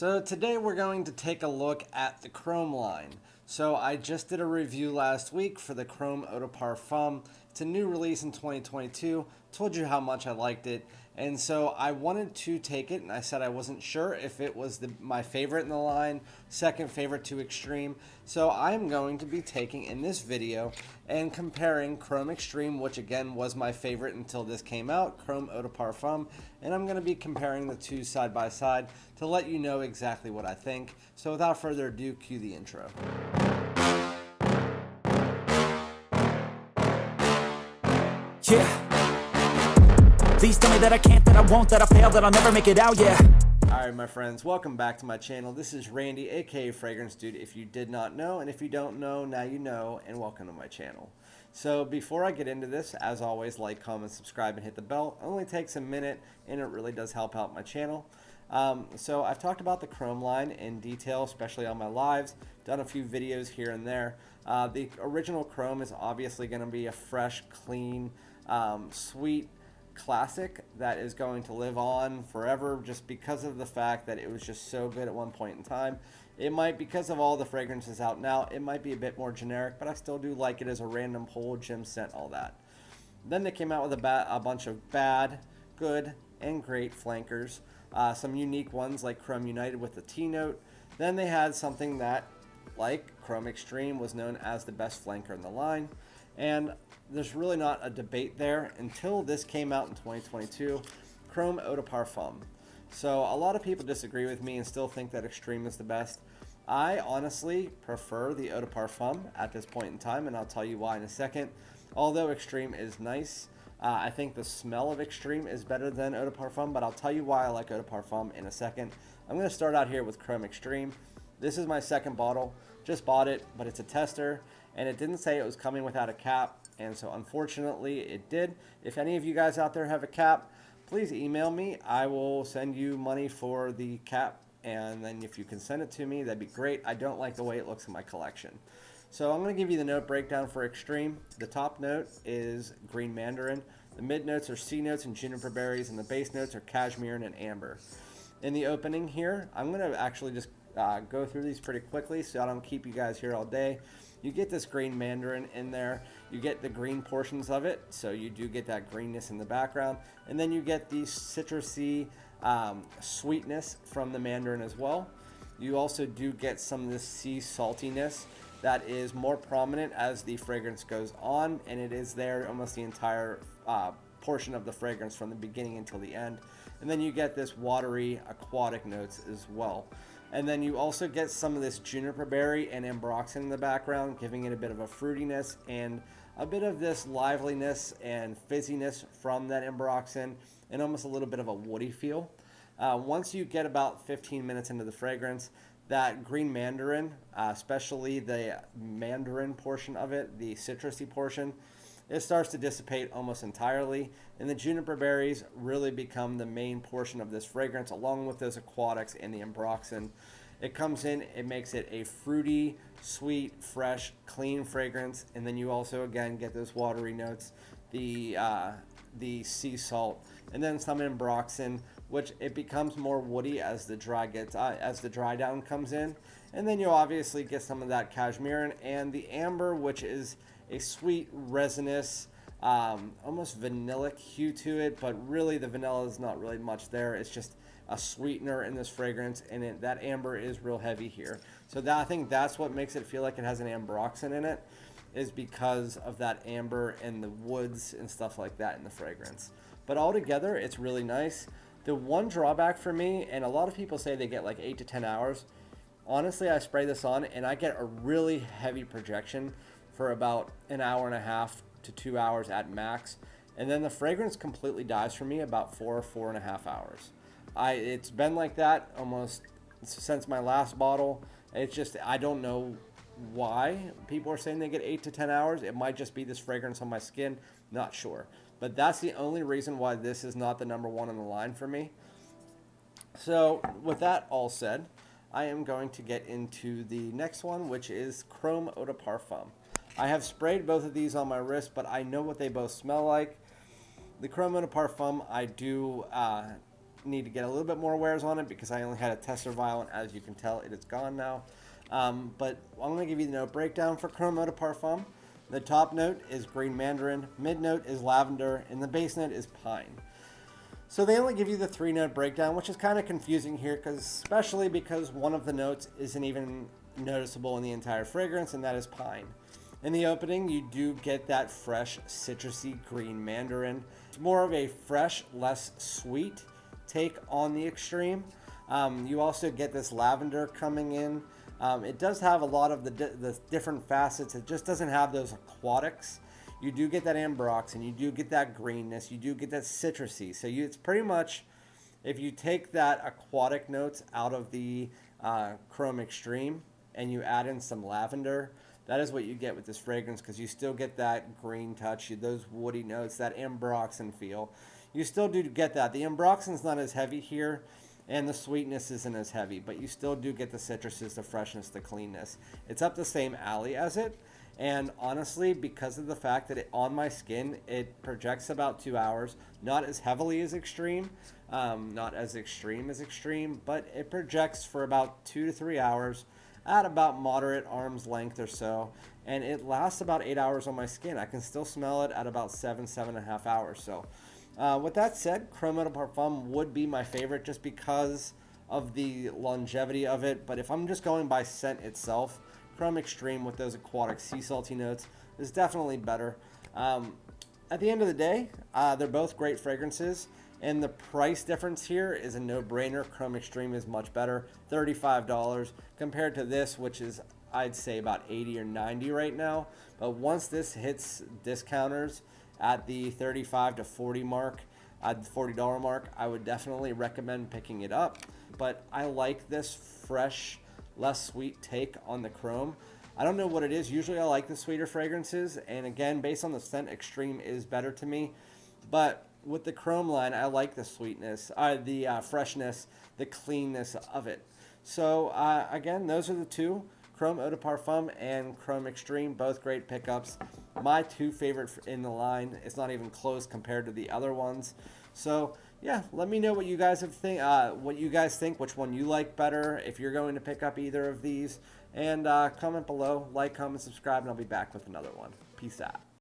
So today we're going to take a look at the Chrome line. So I just did a review last week for the Chrome Eau De Parfum. It's a new release in 2022. Told you how much I liked it. And so I wanted to take it, and I said I wasn't sure if it was my favorite in the line, second favorite to Extreme. So I'm going to be taking in this video and comparing Chrome Extreme, which again was my favorite until this came out, Chrome Eau De Parfum, and I'm going to be comparing the two side by side to let you know exactly what I think. So without further ado, cue the intro. Yeah. Please tell me that I can't, that I won't, that I fail, that I'll never make it out, yeah. Alright my friends, welcome back to my channel. This is Randy, aka Fragrance Dude, if you did not know, and if you don't know, now you know, and welcome to my channel. So before I get into this, as always, like, comment, subscribe, and hit the bell. It only takes a minute, and it really does help out my channel. So I've talked about the Chrome line in detail, especially on my lives, done a few videos here and there. The original Chrome is obviously going to be a fresh, clean, sweet classic that is going to live on forever just because of the fact that it was just so good at one point in time. It might, because of all the fragrances out now, it might be a bit more generic, but I still do like it as a random pull, gem scent, all that. Then they came out with a bunch of bad, good, and great flankers. Some unique ones like Chrome United with the T note. Then they had something that, like Chrome Extreme, was known as the best flanker in the line. And there's really not a debate there until this came out in 2022, Chrome Eau De Parfum. So a lot of people disagree with me and still think that Extreme is the best. I honestly prefer the Eau De Parfum at this point in time, and I'll tell you why in a second. Although Extreme is nice, I think the smell of Extreme is better than Eau De Parfum, but I'll tell you why I like Eau De Parfum in a second. I'm going to start out here with Chrome Extreme. This is my second bottle. Just bought it, but it's a tester, and it didn't say it was coming without a cap, and so unfortunately it did. If any of you guys out there have a cap, please email me. I will send you money for the cap, and then if you can send it to me, that'd be great. I don't like the way it looks in my collection. So I'm going to give you the note breakdown for Extreme. The top note is green mandarin. The mid notes are C notes and juniper berries, and the base notes are cashmere and amber. In the opening here, I'm going to actually just go through these pretty quickly so I don't keep you guys here all day. You get this green mandarin in there. You get the green portions of it, so you do get that greenness in the background. And then you get the citrusy sweetness from the mandarin as well. You also do get some of this sea saltiness that is more prominent as the fragrance goes on, and it is there almost the entire portion of the fragrance from the beginning until the end. And then you get this watery aquatic notes as well. And then you also get some of this juniper berry and ambroxan in the background, giving it a bit of a fruitiness and a bit of this liveliness and fizziness from that ambroxan, and almost a little bit of a woody feel. Once you get about 15 minutes into the fragrance, that green mandarin, especially the mandarin portion of it, the citrusy portion, it starts to dissipate almost entirely, and the juniper berries really become the main portion of this fragrance, along with those aquatics and the ambroxan. It comes in, it makes it a fruity, sweet, fresh, clean fragrance, and then you also again get those watery notes, the sea salt, and then some ambroxan, which it becomes more woody as the dry down comes in, and then you obviously get some of that cashmere and the amber, which is a sweet, resinous, almost vanillic hue to it, but really the vanilla is not really much there. It's just a sweetener in this fragrance, and that amber is real heavy here. So I think that's what makes it feel like it has an ambroxan in it, is because of that amber and the woods and stuff like that in the fragrance. But altogether, it's really nice. The one drawback for me, and a lot of people say they get like 8 to 10 hours, honestly, I spray this on and I get a really heavy projection for about an hour and a half to 2 hours at max, and then the fragrance completely dies for me about 4.5 hours. It's been like that almost since my last bottle. It's just, I don't know why people are saying they get 8 to 10 hours. It might just be this fragrance on my skin, not sure, but that's the only reason why this is not the number one on the line for me. So with that all said, I am going to get into the next one, which is Chrome Eau De Parfum. I have sprayed both of these on my wrist, but I know what they both smell like. The Chrome Eau De Parfum, I do need to get a little bit more wears on it because I only had a tester vial, and as you can tell, it is gone now. But I'm going to give you the note breakdown for Chrome Eau De Parfum. The top note is green mandarin, mid note is lavender, and the base note is pine. So they only give you the 3-note breakdown, which is kind of confusing here, especially because one of the notes isn't even noticeable in the entire fragrance, and that is pine. In the opening, you do get that fresh, citrusy green mandarin. It's more of a fresh, less sweet take on the extreme. You also get this lavender coming in. It does have a lot of the different facets. It just doesn't have those aquatics. You do get that ambroxan, you do get that greenness, you do get that citrusy. So it's pretty much, if you take that aquatic notes out of the Chrome Extreme and you add in some lavender, that is what you get with this fragrance, because you still get that green touch, those woody notes, that ambroxan feel. You still do get that. The ambroxan's not as heavy here, and the sweetness isn't as heavy, but you still do get the citruses, the freshness, the cleanness. It's up the same alley as it. And honestly, because of the fact that on my skin, it projects about 2 hours, not as heavily as extreme, not as extreme as extreme, but it projects for about 2 to 3 hours at about moderate arm's length or so. And it lasts about 8 hours on my skin. I can still smell it at about 7.5 hours. So with that said, Chrome Eau De Parfum would be my favorite just because of the longevity of it. But if I'm just going by scent itself, Chrome Extreme with those aquatic sea salty notes is definitely better. At the end of the day, they're both great fragrances, and the price difference here is a no-brainer. Chrome Extreme is much better, $35 compared to this, which is, I'd say, about 80 or 90 right now. But once this hits discounters at the 35 to 40 mark, at the $40 mark, I would definitely recommend picking it up. But I like this fresh, less sweet take on the Chrome. I don't know what it is. Usually I like the sweeter fragrances, and again, based on the scent, Extreme is better to me. But with the Chrome line, I like the sweetness, the freshness, the cleanness of it. So again, those are the two, Chrome Eau De Parfum and Chrome Extreme, both great pickups. My two favorite in the line. It's not even close compared to the other ones. So yeah, let me know what you guys think, which one you like better, if you're going to pick up either of these, and comment below, like, comment, subscribe, and I'll be back with another one. Peace out.